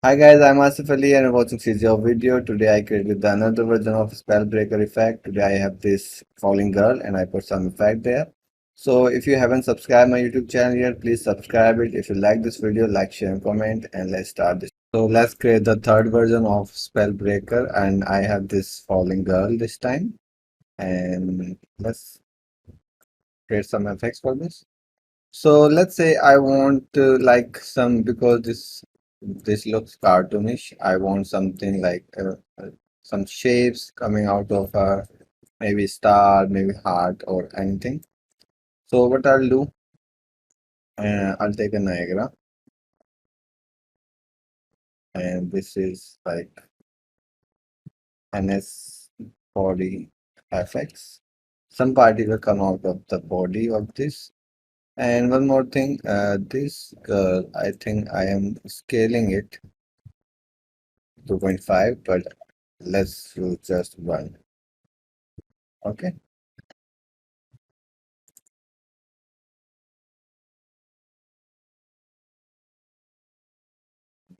Hi guys, I'm Asif Ali and you're watching CGHOW video. Today I created another version of Spellbreaker effect. Today I have this falling girl and I put some effect there. So if you haven't subscribed my YouTube channel yet, please subscribe it. If you like this video, like, share and comment and let's start this. So let's create the third version of Spellbreaker and I have this falling girl this time. And let's create some effects for this. So let's say I want like some because this looks cartoonish. I want something like some shapes coming out of a maybe star, maybe heart or anything. So what I'll do, I'll take a Niagara and this is like NS body FX. Some particle come out of the body of this. And one more thing, this girl, I think I am scaling it 2.5, but let's do just one. Okay.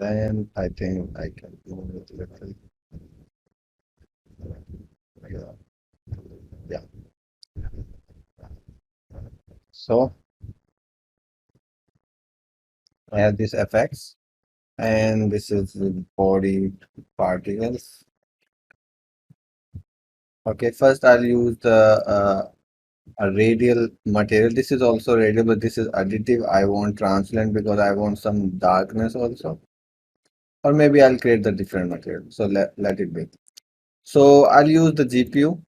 Then I think I can move it a little. Yeah. Yeah. So I have this FX and this is the body particles. Okay, first I'll use the a radial material. This is also radial, but this is additive. I want translucent because I want some darkness also. Or maybe I'll create the different material. So let it be. So I'll use the GPU